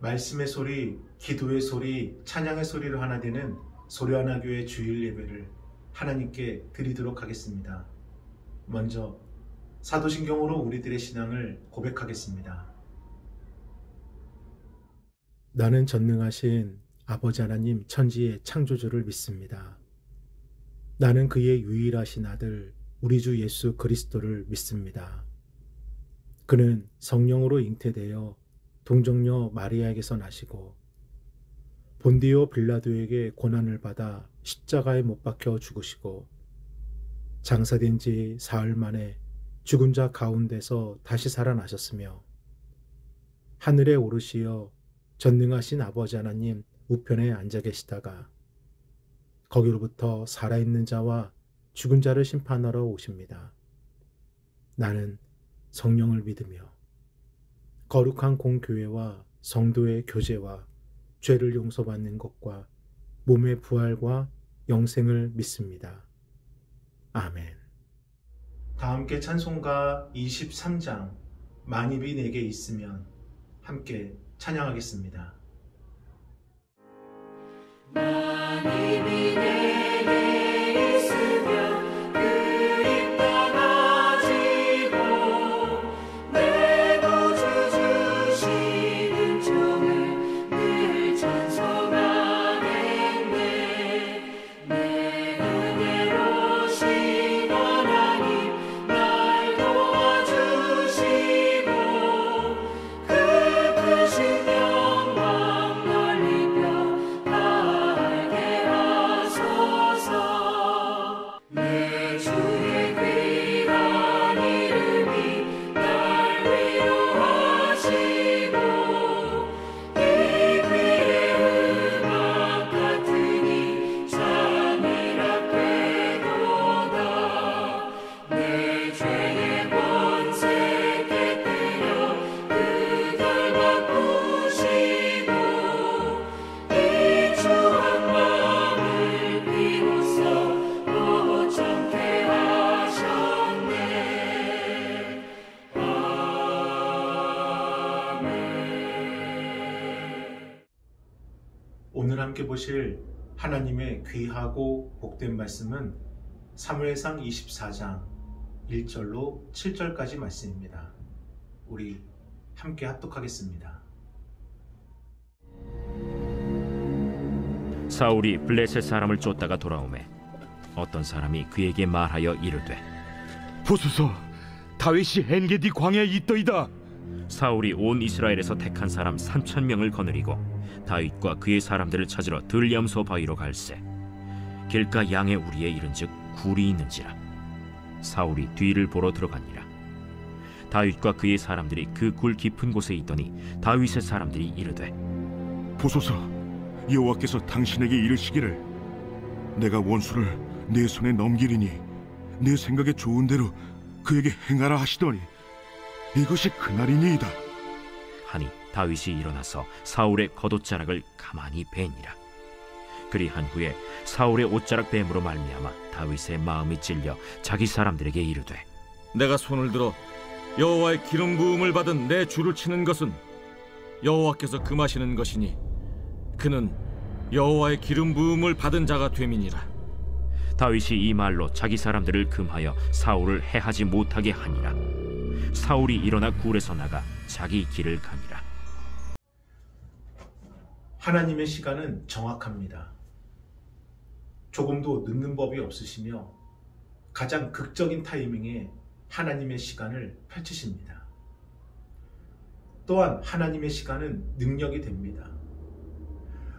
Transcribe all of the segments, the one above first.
말씀의 소리, 기도의 소리, 찬양의 소리로 하나 되는 소리하나교회 주일 예배를 하나님께 드리도록 하겠습니다. 먼저 사도신경으로 우리들의 신앙을 고백하겠습니다. 나는 전능하신 아버지 하나님 천지의 창조주를 믿습니다. 나는 그의 유일하신 아들 우리 주 예수 그리스도를 믿습니다. 그는 성령으로 잉태되어 동정녀 마리아에게서 나시고 본디오 빌라도에게 고난을 받아 십자가에 못 박혀 죽으시고 장사된 지 사흘 만에 죽은 자 가운데서 다시 살아나셨으며 하늘에 오르시어 전능하신 아버지 하나님 우편에 앉아 계시다가 거기로부터 살아있는 자와 죽은 자를 심판하러 오십니다. 나는 성령을 믿으며 거룩한 공교회와 성도의 교제와 죄를 용서받는 것과 몸의 부활과 영생을 믿습니다. 아멘. 다 함께 찬송가 23장 만입이 내게 있으면 함께 찬양하겠습니다. 만입이 내게 있으면 그리 떠나지고 내 구주 주시는 종을 늘 찬송하겠네. 내 은혜로우신 하나님 날 도와주시고 그 크신 영광 널리 펴 내 주의 귀한 이름이 날 위로하시고 이 귀의 음악 같으니 잠이랍게도다. 내 죄의 권세 깨뜨려 그들 바꾸시고 이 추한 마음을 비로소 정케 하셨네. 아멘. 오늘 함께 보실 하나님의 귀하고 복된 말씀은 사무엘상 24장 1절로 7절까지 말씀입니다. 우리 함께 합독하겠습니다. 사울이 블레셋 사람을 쫓다가 돌아오매 어떤 사람이 그에게 말하여 이르되 보소서, 다윗이 엔게디 광야에 있더이다. 사울이 온 이스라엘에서 택한 사람 3,000명을 거느리고 다윗과 그의 사람들을 찾으러 들염소 바위로 갈새 길가 양의 우리에 이른즉 굴이 있는지라. 사울이 뒤를 보러 들어가니라. 다윗과 그의 사람들이 그 굴 깊은 곳에 있더니 다윗의 사람들이 이르되 보소서, 여호와께서 당신에게 이르시기를 내가 원수를 내 손에 넘기리니 내 생각에 좋은 대로 그에게 행하라 하시더니 이것이 그날이니이다 하니 다윗이 일어나서 사울의 겉옷자락을 가만히 베니라. 그리한 후에 사울의 옷자락 뱀으로 말미암아 다윗의 마음이 찔려 자기 사람들에게 이르되 내가 손을 들어 여호와의 기름 부음을 받은 내 주를 치는 것은 여호와께서 금하시는 것이니 그는 여호와의 기름 부음을 받은 자가 됨이니라. 다윗이 이 말로 자기 사람들을 금하여 사울을 해하지 못하게 하니라. 사울이 일어나 굴에서 나가 자기 길을 가니라. 하나님의 시간은 정확합니다. 조금도 늦는 법이 없으시며 가장 극적인 타이밍에 하나님의 시간을 펼치십니다. 또한 하나님의 시간은 능력이 됩니다.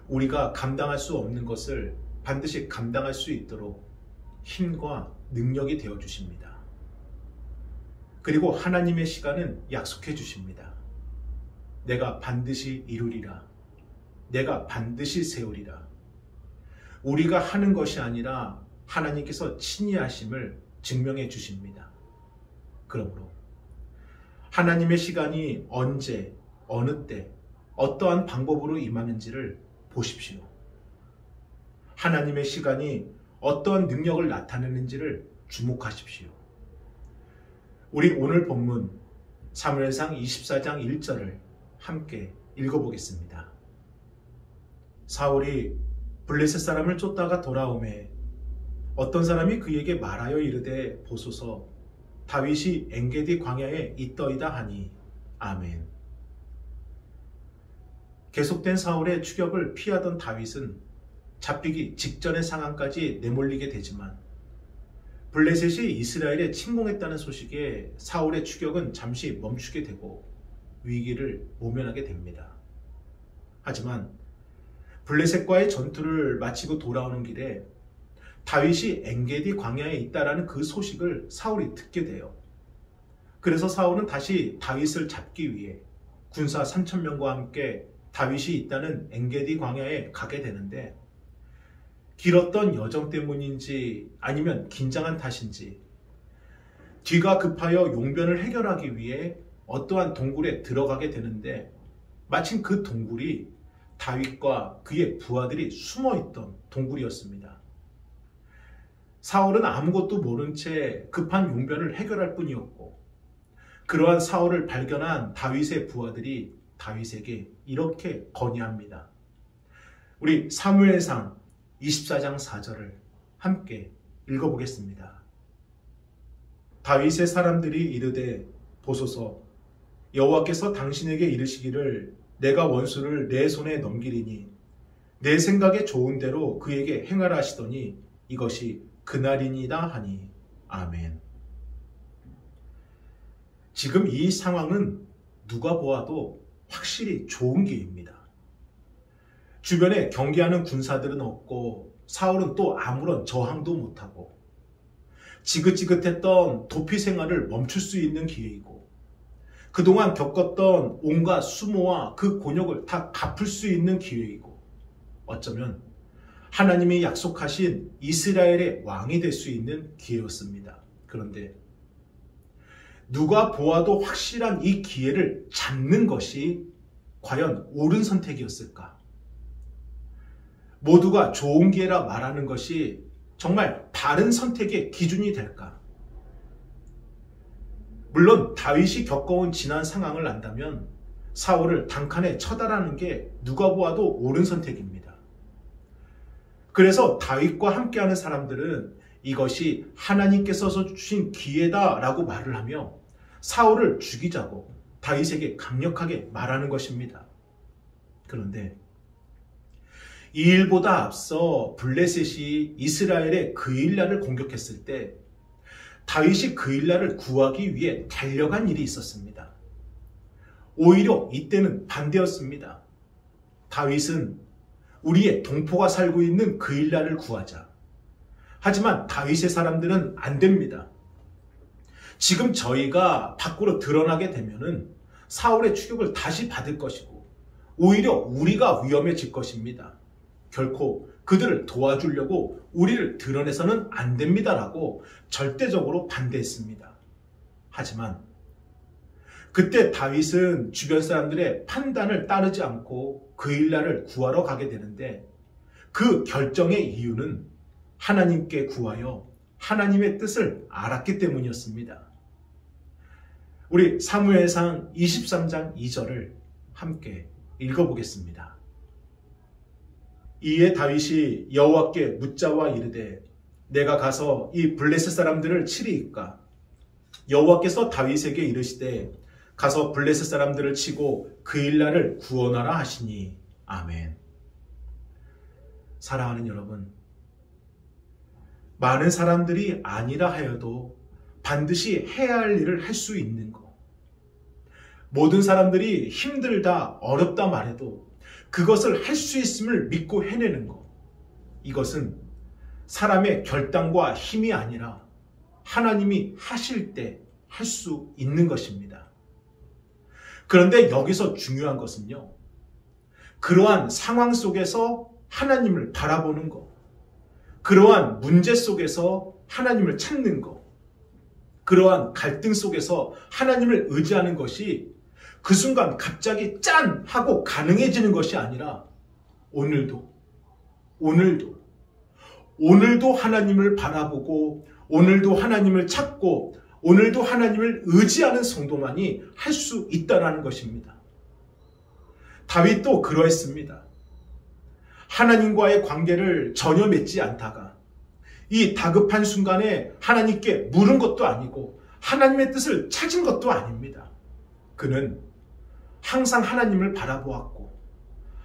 우리가 감당할 수 없는 것을 반드시 감당할 수 있도록 힘과 능력이 되어 주십니다. 그리고 하나님의 시간은 약속해 주십니다. 내가 반드시 이루리라. 내가 반드시 세우리라. 우리가 하는 것이 아니라 하나님께서 친히 하심을 증명해 주십니다. 그러므로 하나님의 시간이 언제, 어느 때, 어떠한 방법으로 임하는지를 보십시오. 하나님의 시간이 어떠한 능력을 나타내는지를 주목하십시오. 우리 오늘 본문 사무엘상 24장 1절을 함께 읽어보겠습니다. 사울이 블레셋 사람을 쫓다가 돌아오매 어떤 사람이 그에게 말하여 이르되 보소서 다윗이 엔게디 광야에 있더이다 하니 아멘. 계속된 사울의 추격을 피하던 다윗은 잡히기 직전의 상황까지 내몰리게 되지만 블레셋이 이스라엘에 침공했다는 소식에 사울의 추격은 잠시 멈추게 되고 위기를 모면하게 됩니다. 하지만 블레셋과의 전투를 마치고 돌아오는 길에 다윗이 엔게디 광야에 있다라는 그 소식을 사울이 듣게 돼요. 그래서 사울은 다시 다윗을 잡기 위해 군사 3,000명과 함께 다윗이 있다는 엔게디 광야에 가게 되는데 길었던 여정 때문인지 아니면 긴장한 탓인지 뒤가 급하여 용변을 해결하기 위해 어떠한 동굴에 들어가게 되는데 마침 그 동굴이 다윗과 그의 부하들이 숨어있던 동굴이었습니다. 사울은 아무것도 모른 채 급한 용변을 해결할 뿐이었고 그러한 사울을 발견한 다윗의 부하들이 다윗에게 이렇게 건의합니다. 우리 사무엘상 24장 4절을 함께 읽어보겠습니다. 다윗의 사람들이 이르되 보소서 여호와께서 당신에게 이르시기를 내가 원수를 내 손에 넘기리니 내 생각에 좋은 대로 그에게 행하라 하시더니 이것이 그날이니이다 하니 아멘. 지금 이 상황은 누가 보아도 확실히 좋은 기회입니다. 주변에 경계하는 군사들은 없고 사울은 또 아무런 저항도 못하고 지긋지긋했던 도피 생활을 멈출 수 있는 기회이고 그동안 겪었던 온갖 수모와 그 곤욕을 다 갚을 수 있는 기회이고 어쩌면 하나님이 약속하신 이스라엘의 왕이 될 수 있는 기회였습니다. 그런데 누가 보아도 확실한 이 기회를 잡는 것이 과연 옳은 선택이었을까? 모두가 좋은 기회라 말하는 것이 정말 바른 선택의 기준이 될까? 물론 다윗이 겪어온 지난 상황을 안다면 사울을 단칸에 처단하는 게 누가 보아도 옳은 선택입니다. 그래서 다윗과 함께하는 사람들은 이것이 하나님께서 주신 기회다라고 말을 하며 사울을 죽이자고 다윗에게 강력하게 말하는 것입니다. 그런데 이 일보다 앞서 블레셋이 이스라엘의 그일라를 공격했을 때 다윗이 그일라를 구하기 위해 달려간 일이 있었습니다. 오히려 이때는 반대였습니다. 다윗은 우리의 동포가 살고 있는 그일라를 구하자. 하지만 다윗의 사람들은 안 됩니다. 지금 저희가 밖으로 드러나게 되면은 사울의 추격을 다시 받을 것이고 오히려 우리가 위험해질 것입니다. 결코 그들을 도와주려고 우리를 드러내서는 안 됩니다라고 절대적으로 반대했습니다. 하지만 그때 다윗은 주변 사람들의 판단을 따르지 않고 그일라를 구하러 가게 되는데 그 결정의 이유는 하나님께 구하여 하나님의 뜻을 알았기 때문이었습니다. 우리 사무엘상 23장 2절을 함께 읽어보겠습니다. 이에 다윗이 여호와께 묻자와 이르되 내가 가서 이 블레셋 사람들을 치리이까? 여호와께서 다윗에게 이르시되 가서 블레셋 사람들을 치고 그일라를 구원하라 하시니 아멘. 사랑하는 여러분, 많은 사람들이 아니라 하여도 반드시 해야 할 일을 할 수 있는 것, 모든 사람들이 힘들다 어렵다 말해도 그것을 할 수 있음을 믿고 해내는 것, 이것은 사람의 결단과 힘이 아니라 하나님이 하실 때 할 수 있는 것입니다. 그런데 여기서 중요한 것은요, 그러한 상황 속에서 하나님을 바라보는 것, 그러한 문제 속에서 하나님을 찾는 것, 그러한 갈등 속에서 하나님을 의지하는 것이 그 순간 갑자기 짠! 하고 가능해지는 것이 아니라 오늘도 하나님을 바라보고 오늘도 하나님을 찾고 오늘도 하나님을 의지하는 성도만이 할 수 있다는 것입니다. 다윗도 그러했습니다. 하나님과의 관계를 전혀 맺지 않다가 이 다급한 순간에 하나님께 물은 것도 아니고 하나님의 뜻을 찾은 것도 아닙니다. 그는 항상 하나님을 바라보았고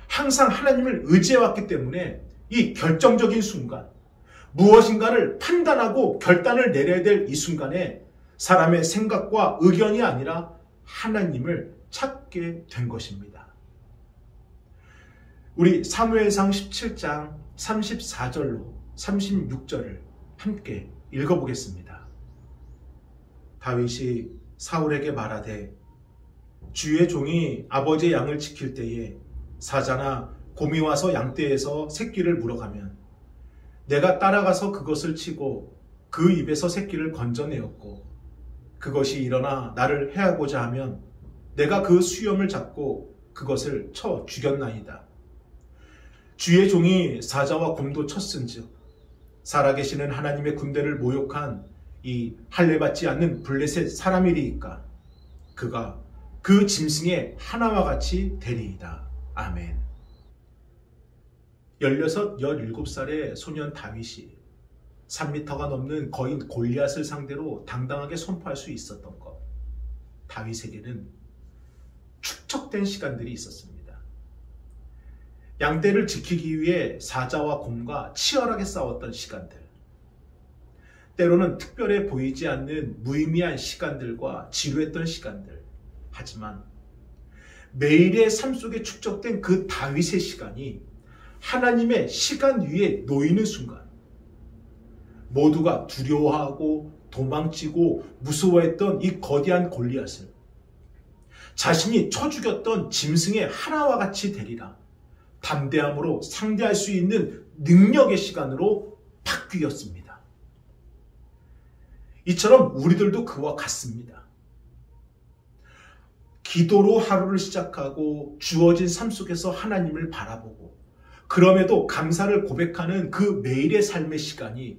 항상 하나님을 의지해왔기 때문에 이 결정적인 순간, 무엇인가를 판단하고 결단을 내려야 될 이 순간에 사람의 생각과 의견이 아니라 하나님을 찾게 된 것입니다. 우리 사무엘상 17장 34절로 36절을 함께 읽어보겠습니다. 다윗이 사울에게 말하되 주의 종이 아버지의 양을 지킬 때에 사자나 곰이 와서 양떼에서 새끼를 물어가면 내가 따라가서 그것을 치고 그 입에서 새끼를 건져내었고 그것이 일어나 나를 해하고자 하면 내가 그 수염을 잡고 그것을 쳐 죽였나이다. 주의 종이 사자와 곰도 쳤은즉 살아계시는 하나님의 군대를 모욕한 이 할례받지 않는 블레셋 사람이리이까 그가 그 짐승의 하나와 같이 되리이다. 아멘. 16, 17살의 소년 다윗이 3m가 넘는 거인 골리앗을 상대로 당당하게 선포할 수 있었던 것. 다윗에게는 축적된 시간들이 있었습니다. 양떼를 지키기 위해 사자와 곰과 치열하게 싸웠던 시간들. 때로는 특별해 보이지 않는 무의미한 시간들과 지루했던 시간들. 하지만 매일의 삶 속에 축적된 그 다윗의 시간이 하나님의 시간 위에 놓이는 순간 모두가 두려워하고 도망치고 무서워했던 이 거대한 골리앗을 자신이 쳐 죽였던 짐승의 하나와 같이 되리라 담대함으로 상대할 수 있는 능력의 시간으로 바뀌었습니다. 이처럼 우리들도 그와 같습니다. 기도로 하루를 시작하고 주어진 삶 속에서 하나님을 바라보고 그럼에도 감사를 고백하는 그 매일의 삶의 시간이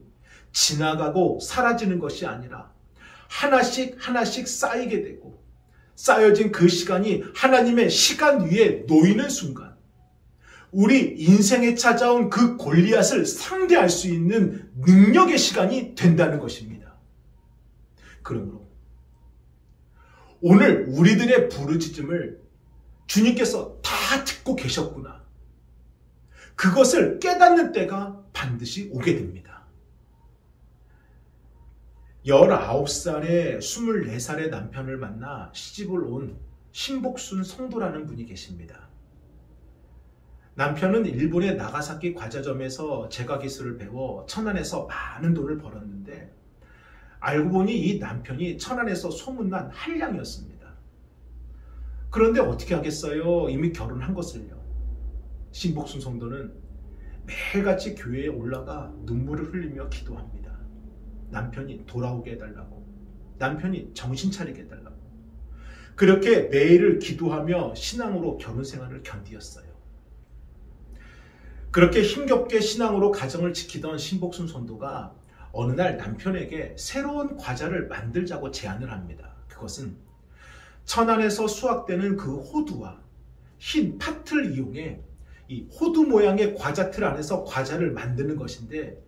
지나가고 사라지는 것이 아니라 하나씩 하나씩 쌓이게 되고 쌓여진 그 시간이 하나님의 시간 위에 놓이는 순간 우리 인생에 찾아온 그 골리앗을 상대할 수 있는 능력의 시간이 된다는 것입니다. 그러므로 오늘 우리들의 부르짖음을 주님께서 다 듣고 계셨구나. 그것을 깨닫는 때가 반드시 오게 됩니다. 19살에 24살의 남편을 만나 시집을 온 신복순 성도라는 분이 계십니다. 남편은 일본의 나가사키 과자점에서 제과기술을 배워 천안에서 많은 돈을 벌었는데 알고 보니 이 남편이 천안에서 소문난 한량이었습니다. 그런데 어떻게 하겠어요? 이미 결혼한 것을요. 신복순 성도는 매일같이 교회에 올라가 눈물을 흘리며 기도합니다. 남편이 돌아오게 해달라고, 남편이 정신 차리게 해달라고. 그렇게 매일을 기도하며 신앙으로 결혼 생활을 견디었어요. 그렇게 힘겹게 신앙으로 가정을 지키던 신복순 성도가 어느 날 남편에게 새로운 과자를 만들자고 제안을 합니다. 그것은 천안에서 수확되는 그 호두와 흰 팥을 이용해 이 호두 모양의 과자틀 안에서 과자를 만드는 것인데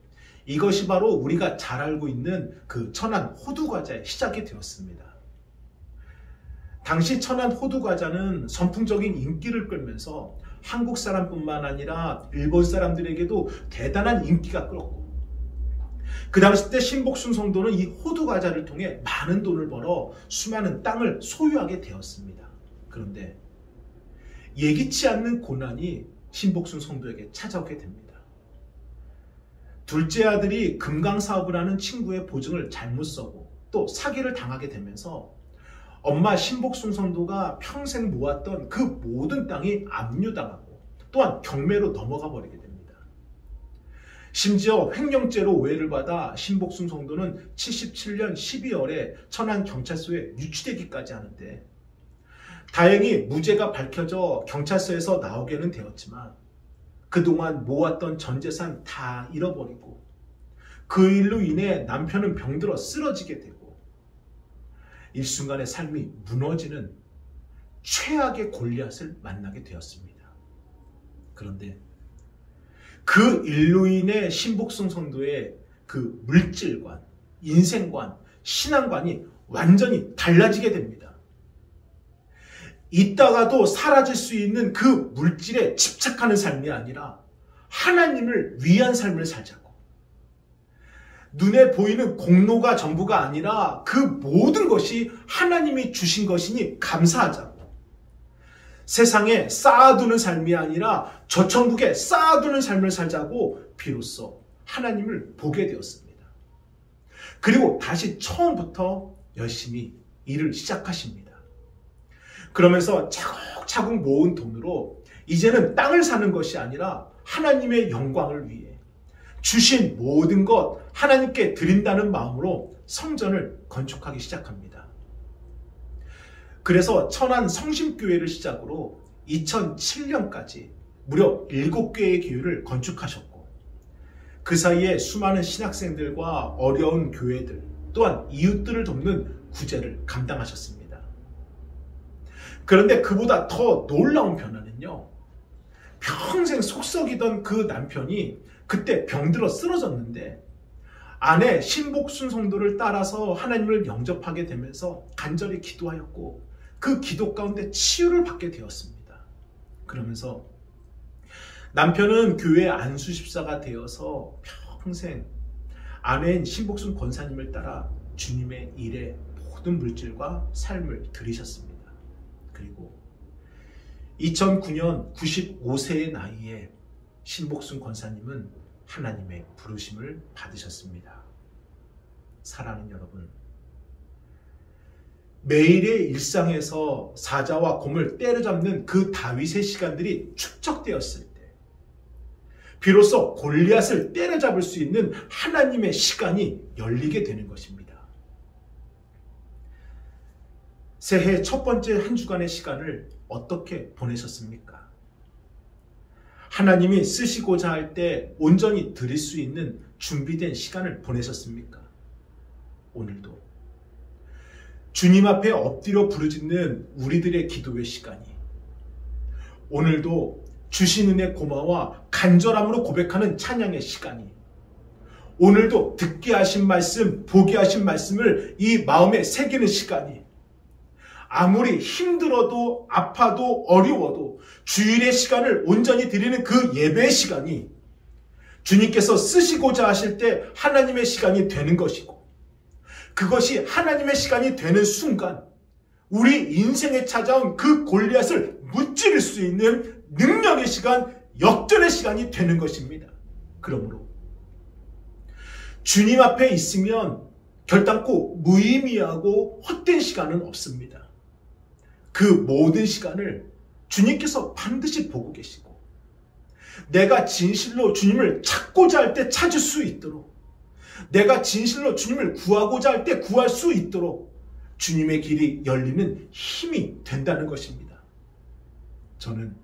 이것이 바로 우리가 잘 알고 있는 그 천안 호두 과자의 시작이 되었습니다. 당시 천안 호두 과자는 선풍적인 인기를 끌면서 한국 사람뿐만 아니라 일본 사람들에게도 대단한 인기가 끌었고 그 당시 때 신복순 성도는 이 호두 과자를 통해 많은 돈을 벌어 수많은 땅을 소유하게 되었습니다. 그런데 예기치 않는 고난이 신복순 성도에게 찾아오게 됩니다. 둘째 아들이 금강 사업을 하는 친구의 보증을 잘못 써고 또 사기를 당하게 되면서 엄마 신복순 성도가 평생 모았던 그 모든 땅이 압류당하고 또한 경매로 넘어가 버리게 됩니다. 심지어 횡령죄로 오해를 받아 신복순 성도는 77년 12월에 천안경찰서에 유치되기까지 하는데 다행히 무죄가 밝혀져 경찰서에서 나오게는 되었지만 그동안 모았던 전 재산 다 잃어버리고 그 일로 인해 남편은 병들어 쓰러지게 되고 일순간의 삶이 무너지는 최악의 골리앗을 만나게 되었습니다. 그런데 그 일로 인해 신복숭 성도의 그 물질관, 인생관, 신앙관이 완전히 달라지게 됩니다. 있다가도 사라질 수 있는 그 물질에 집착하는 삶이 아니라 하나님을 위한 삶을 살자고, 눈에 보이는 공로가 전부가 아니라 그 모든 것이 하나님이 주신 것이니 감사하자고, 세상에 쌓아두는 삶이 아니라 저 천국에 쌓아두는 삶을 살자고 비로소 하나님을 보게 되었습니다. 그리고 다시 처음부터 열심히 일을 시작하십니다. 그러면서 차곡차곡 모은 돈으로 이제는 땅을 사는 것이 아니라 하나님의 영광을 위해 주신 모든 것 하나님께 드린다는 마음으로 성전을 건축하기 시작합니다. 그래서 천안 성심교회를 시작으로 2007년까지 무려 7개의 교회를 건축하셨고, 그 사이에 수많은 신학생들과 어려운 교회들 또한 이웃들을 돕는 구제를 감당하셨습니다. 그런데 그보다 더 놀라운 변화는요, 평생 속썩이던 그 남편이 그때 병들어 쓰러졌는데 아내 신복순 성도를 따라서 하나님을 영접하게 되면서 간절히 기도하였고 그 기도 가운데 치유를 받게 되었습니다. 그러면서 남편은 교회 안수집사가 되어서 평생 아내인 신복순 권사님을 따라 주님의 일에 모든 물질과 삶을 들이셨습니다. 그리고 2009년 95세의 나이에 신복순 권사님은 하나님의 부르심을 받으셨습니다. 사랑하는 여러분, 매일의 일상에서 사자와 곰을 때려잡는 그 다윗의 시간들이 축적되었을 때 비로소 골리앗을 때려잡을 수 있는 하나님의 시간이 열리게 되는 것입니다. 새해 첫 번째 한 주간의 시간을 어떻게 보내셨습니까? 하나님이 쓰시고자 할 때 온전히 드릴 수 있는 준비된 시간을 보내셨습니까? 오늘도 주님 앞에 엎드려 부르짖는 우리들의 기도의 시간이, 오늘도 주신 은혜 고마워 간절함으로 고백하는 찬양의 시간이, 오늘도 듣게 하신 말씀, 보게 하신 말씀을 이 마음에 새기는 시간이, 아무리 힘들어도 아파도 어려워도 주일의 시간을 온전히 드리는 그 예배의 시간이 주님께서 쓰시고자 하실 때 하나님의 시간이 되는 것이고, 그것이 하나님의 시간이 되는 순간 우리 인생에 찾아온 그 골리앗을 무찌를 수 있는 능력의 시간, 역전의 시간이 되는 것입니다. 그러므로 주님 앞에 있으면 결단코 무의미하고 헛된 시간은 없습니다. 그 모든 시간을 주님께서 반드시 보고 계시고, 내가 진실로 주님을 찾고자 할 때 찾을 수 있도록, 내가 진실로 주님을 구하고자 할 때 구할 수 있도록 주님의 길이 열리는 힘이 된다는 것입니다. 저는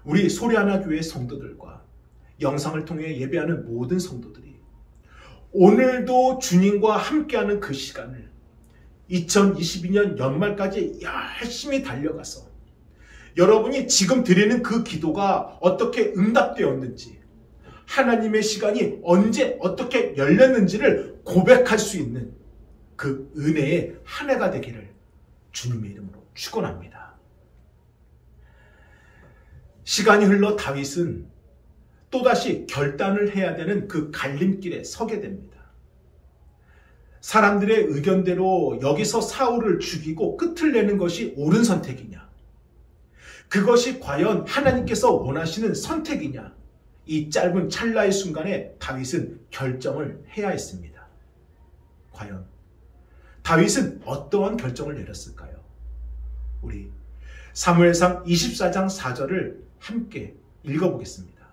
우리 소리하나 교회 성도들과 영상을 통해 예배하는 모든 성도들이 오늘도 주님과 함께하는 그 시간을 2022년 연말까지 열심히 달려가서 여러분이 지금 드리는 그 기도가 어떻게 응답되었는지, 하나님의 시간이 언제 어떻게 열렸는지를 고백할 수 있는 그 은혜의 한 해가 되기를 주님의 이름으로 축원합니다. 시간이 흘러 다윗은 또다시 결단을 해야 되는 그 갈림길에 서게 됩니다. 사람들의 의견대로 여기서 사울을 죽이고 끝을 내는 것이 옳은 선택이냐, 그것이 과연 하나님께서 원하시는 선택이냐, 이 짧은 찰나의 순간에 다윗은 결정을 해야 했습니다. 과연 다윗은 어떠한 결정을 내렸을까요? 우리 사무엘상 24장 4절을 함께 읽어보겠습니다.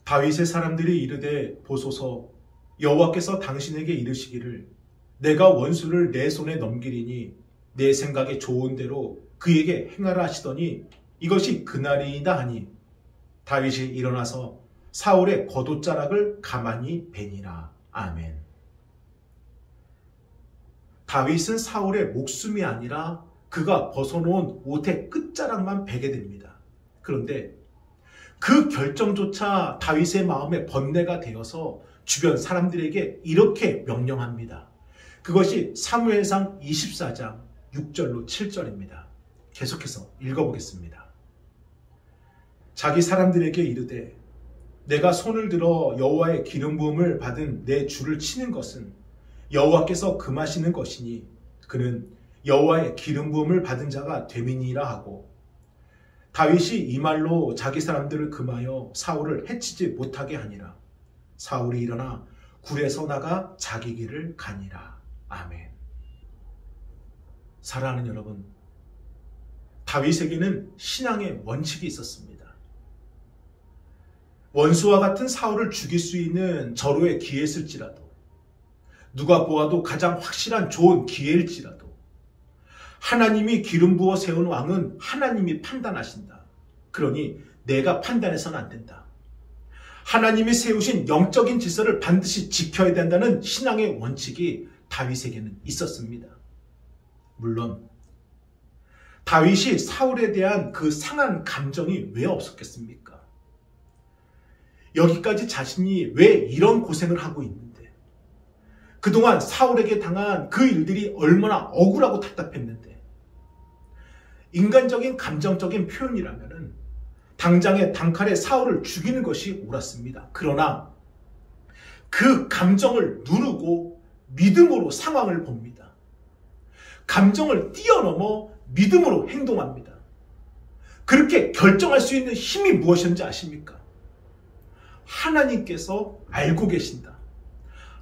다윗의 사람들이 이르되 보소서, 여호와께서 당신에게 이르시기를 내가 원수를 내 손에 넘기리니 내 생각에 좋은 대로 그에게 행하라 하시더니 이것이 그날이다 하니 다윗이 일어나서 사울의 겉옷자락을 가만히 베니라. 아멘. 다윗은 사울의 목숨이 아니라 그가 벗어놓은 옷의 끝자락만 베게 됩니다. 그런데 그 결정조차 다윗의 마음에 번뇌가 되어서 주변 사람들에게 이렇게 명령합니다. 그것이 사무엘상 24장 6절로 7절입니다. 계속해서 읽어보겠습니다. 자기 사람들에게 이르되 내가 손을 들어 여호와의 기름 부음을 받은 내 주를 치는 것은 여호와께서 금하시는 것이니 그는 여호와의 기름 부음을 받은 자가 됨이니라 하고 다윗이 이 말로 자기 사람들을 금하여 사울을 해치지 못하게 하니라. 사울이 일어나 굴에서 나가 자기 길을 가니라. 아멘. 사랑하는 여러분, 다윗에게는 신앙의 원칙이 있었습니다. 원수와 같은 사울을 죽일 수 있는 절호의 기회였을지라도, 누가 보아도 가장 확실한 좋은 기회일지라도, 하나님이 기름 부어 세운 왕은 하나님이 판단하신다. 그러니 내가 판단해서는 안 된다. 하나님이 세우신 영적인 질서를 반드시 지켜야 된다는 신앙의 원칙이 다윗에게는 있었습니다. 물론 다윗이 사울에 대한 그 상한 감정이 왜 없었겠습니까? 여기까지 자신이 왜 이런 고생을 하고 있는데, 그동안 사울에게 당한 그 일들이 얼마나 억울하고 답답했는데, 인간적인 감정적인 표현이라면은 당장의 단칼에 사울을 죽이는 것이 옳았습니다. 그러나 그 감정을 누르고 믿음으로 상황을 봅니다. 감정을 뛰어넘어 믿음으로 행동합니다. 그렇게 결정할 수 있는 힘이 무엇인지 아십니까? 하나님께서 알고 계신다.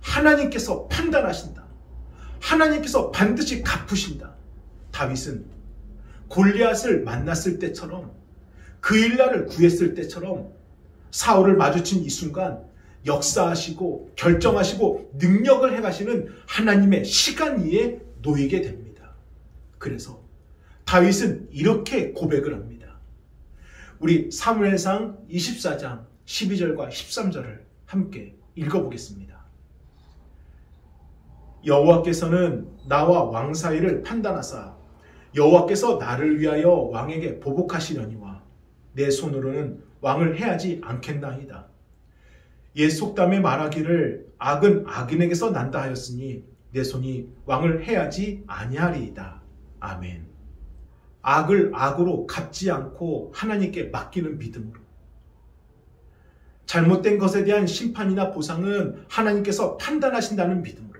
하나님께서 판단하신다. 하나님께서 반드시 갚으신다. 다윗은 골리앗을 만났을 때처럼, 그 일날을 구했을 때처럼 사울을 마주친 이 순간 역사하시고 결정하시고 능력을 행하시는 하나님의 시간 위에 놓이게 됩니다. 그래서 다윗은 이렇게 고백을 합니다. 우리 사무엘상 24장 12절과 13절을 함께 읽어보겠습니다. 여호와께서는 나와 왕 사이를 판단하사 여호와께서 나를 위하여 왕에게 보복하시려니와 내 손으로는 왕을 해하지 않겠나이다. 옛 속담에 말하기를 악은 악인에게서 난다 하였으니 내 손이 왕을 해하지 아니하리이다. 아멘. 악을 악으로 갚지 않고 하나님께 맡기는 믿음으로, 잘못된 것에 대한 심판이나 보상은 하나님께서 판단하신다는 믿음으로,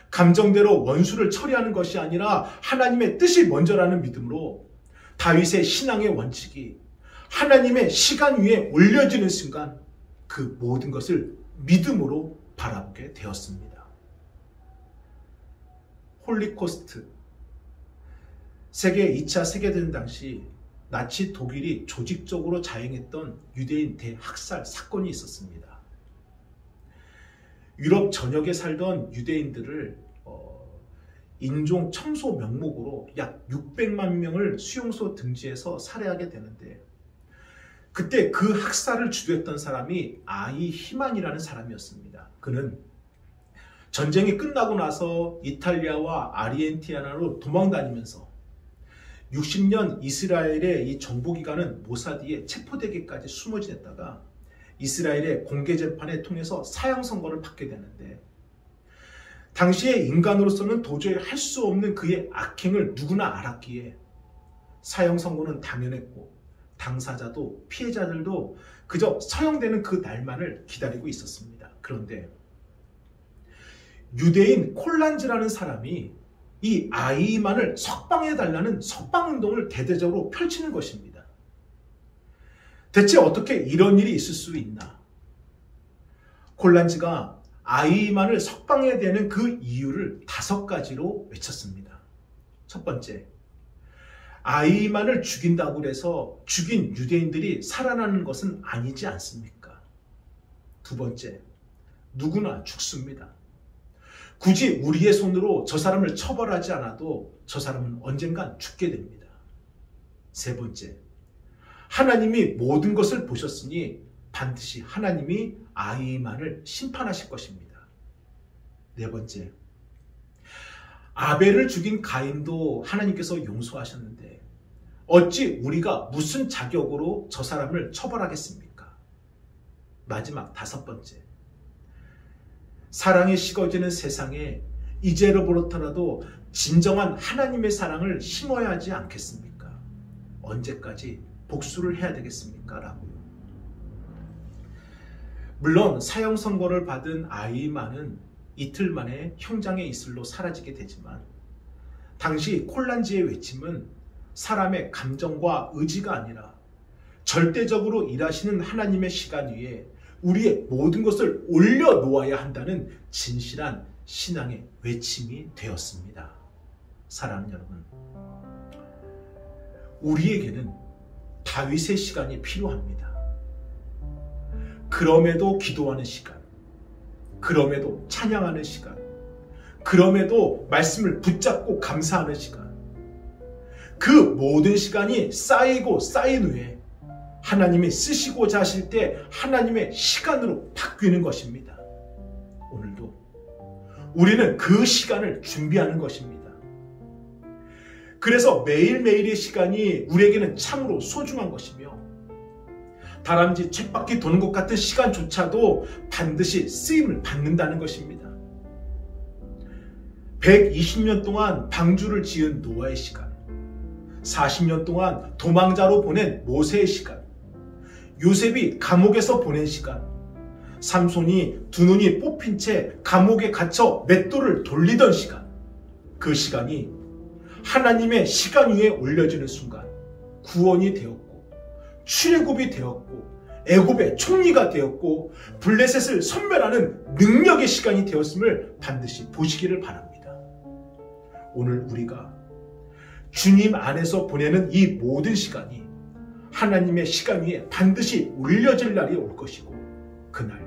감정대로 원수를 처리하는 것이 아니라 하나님의 뜻이 먼저라는 믿음으로 다윗의 신앙의 원칙이 하나님의 시간 위에 올려지는 순간 그 모든 것을 믿음으로 바라보게 되었습니다. 홀리코스트, 세계 2차 세계대전 당시 나치 독일이 조직적으로 자행했던 유대인 대학살 사건이 있었습니다. 유럽 전역에 살던 유대인들을 인종 청소 명목으로 약 600만 명을 수용소 등지에서 살해하게 되는데, 그때 그 학살을 주도했던 사람이 아이 히만이라는 사람이었습니다. 그는 전쟁이 끝나고 나서 이탈리아와 아르헨티나로 도망다니면서 60년 이스라엘의 이 정보기관은 모사디에 체포되기까지 숨어 지냈다가 이스라엘의 공개재판을 통해서 사형 선고를 받게 되는데, 당시에 인간으로서는 도저히 할 수 없는 그의 악행을 누구나 알았기에 사형 선고는 당연했고, 당사자도 피해자들도 그저 처형되는 그 날만을 기다리고 있었습니다. 그런데 유대인 콜란즈라는 사람이 이 아이만을 석방해달라는 석방운동을 대대적으로 펼치는 것입니다. 대체 어떻게 이런 일이 있을 수 있나? 콜란즈가 아이만을 석방해야 되는 그 이유를 5가지로 외쳤습니다. 첫 번째, 아이만을 죽인다고 해서 죽인 유대인들이 살아나는 것은 아니지 않습니까? 두 번째, 누구나 죽습니다. 굳이 우리의 손으로 저 사람을 처벌하지 않아도 저 사람은 언젠간 죽게 됩니다. 세 번째, 하나님이 모든 것을 보셨으니 반드시 하나님이 아이만을 심판하실 것입니다. 네 번째, 아벨을 죽인 가인도 하나님께서 용서하셨는데 어찌 우리가 무슨 자격으로 저 사람을 처벌하겠습니까? 마지막 5번째. 사랑이 식어지는 세상에 이제로부터라도 진정한 하나님의 사랑을 심어야 하지 않겠습니까? 언제까지 복수를 해야 되겠습니까? 라고요. 물론 사형 선고를 받은 아이만은 이틀 만에 형장의 이슬로 사라지게 되지만 당시 콜란지의 외침은 사람의 감정과 의지가 아니라 절대적으로 일하시는 하나님의 시간 위에 우리의 모든 것을 올려놓아야 한다는 진실한 신앙의 외침이 되었습니다. 사랑하는 여러분, 우리에게는 다윗의 시간이 필요합니다. 그럼에도 기도하는 시간, 그럼에도 찬양하는 시간, 그럼에도 말씀을 붙잡고 감사하는 시간, 그 모든 시간이 쌓이고 쌓인 후에 하나님이 쓰시고자 하실 때 하나님의 시간으로 바뀌는 것입니다. 오늘도 우리는 그 시간을 준비하는 것입니다. 그래서 매일매일의 시간이 우리에게는 참으로 소중한 것이며 다람쥐 쳇바퀴 도는 것 같은 시간조차도 반드시 쓰임을 받는다는 것입니다. 120년 동안 방주를 지은 노아의 시간, 40년 동안 도망자로 보낸 모세의 시간, 요셉이 감옥에서 보낸 시간, 삼손이 두 눈이 뽑힌 채 감옥에 갇혀 맷돌을 돌리던 시간, 그 시간이 하나님의 시간 위에 올려지는 순간 구원이 되었고 출애굽이 되었고 애굽의 총리가 되었고 블레셋을 섬멸하는 능력의 시간이 되었음을 반드시 보시기를 바랍니다. 오늘 우리가 주님 안에서 보내는 이 모든 시간이 하나님의 시간 위에 반드시 올려질 날이 올 것이고 그날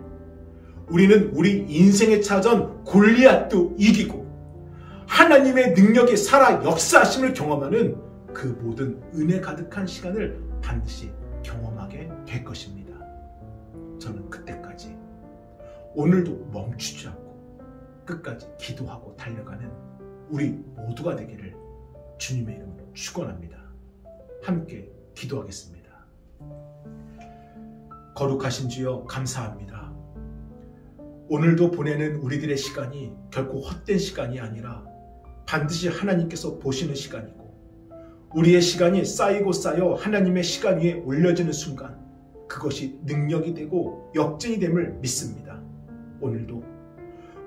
우리는 우리 인생에 찾아온 골리앗도 이기고 하나님의 능력이 살아 역사하심을 경험하는 그 모든 은혜 가득한 시간을 반드시 경험하게 될 것입니다. 저는 그때까지 오늘도 멈추지 않고 끝까지 기도하고 달려가는 우리 모두가 되기를 주님의 이름으로 축원합니다. 함께 기도하겠습니다. 거룩하신 주여 감사합니다. 오늘도 보내는 우리들의 시간이 결코 헛된 시간이 아니라 반드시 하나님께서 보시는 시간이고 우리의 시간이 쌓이고 쌓여 하나님의 시간 위에 올려지는 순간 그것이 능력이 되고 역전이 됨을 믿습니다. 오늘도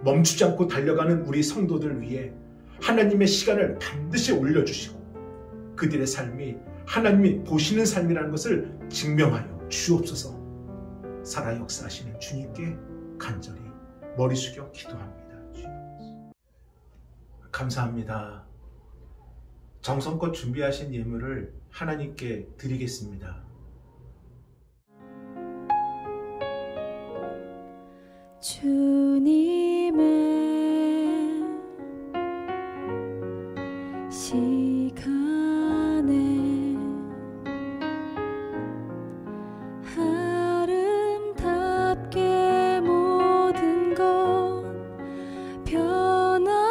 멈추지 않고 달려가는 우리 성도들 위해 하나님의 시간을 반드시 올려주시고 그들의 삶이 하나님이 보시는 삶이라는 것을 증명하여 주옵소서. 살아 역사하시는 주님께 간절히 머리 숙여 기도합니다. 감사합니다. 정성껏 준비하신 예물을 하나님께 드리겠습니다. 주님의 시간에 아름답게 모든 것 변하리.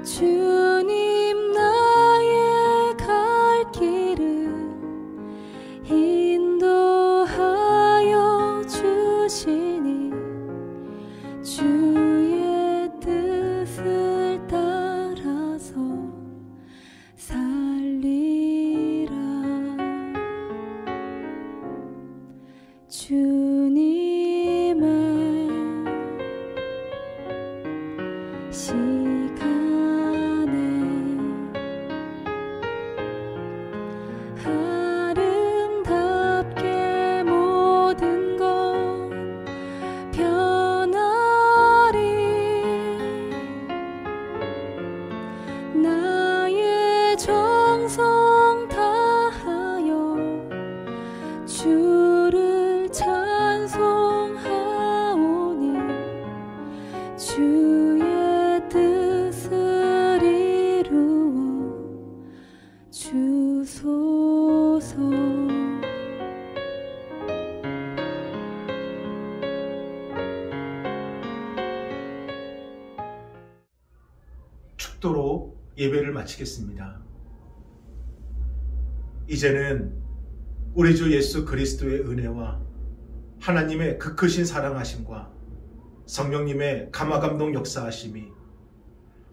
주님 나의 갈 길을 인도하여 주시니 주의 뜻을 따라서 살리라. 주님의 시간에 아름답게 모든 것 변하리. 나의 정성 다하여 주를 찬송하오니 주의 뜻을 이루어 주소서. 축도로 예배를 마치겠습니다. 이제는 우리 주 예수 그리스도의 은혜와 하나님의 그 크신 사랑하심과 성령님의 감화감동 역사하심이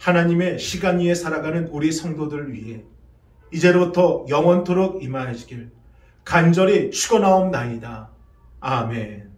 하나님의 시간 위에 살아가는 우리 성도들 위해 이제로부터 영원토록 임하시길 간절히 축원하옵나이다. 아멘.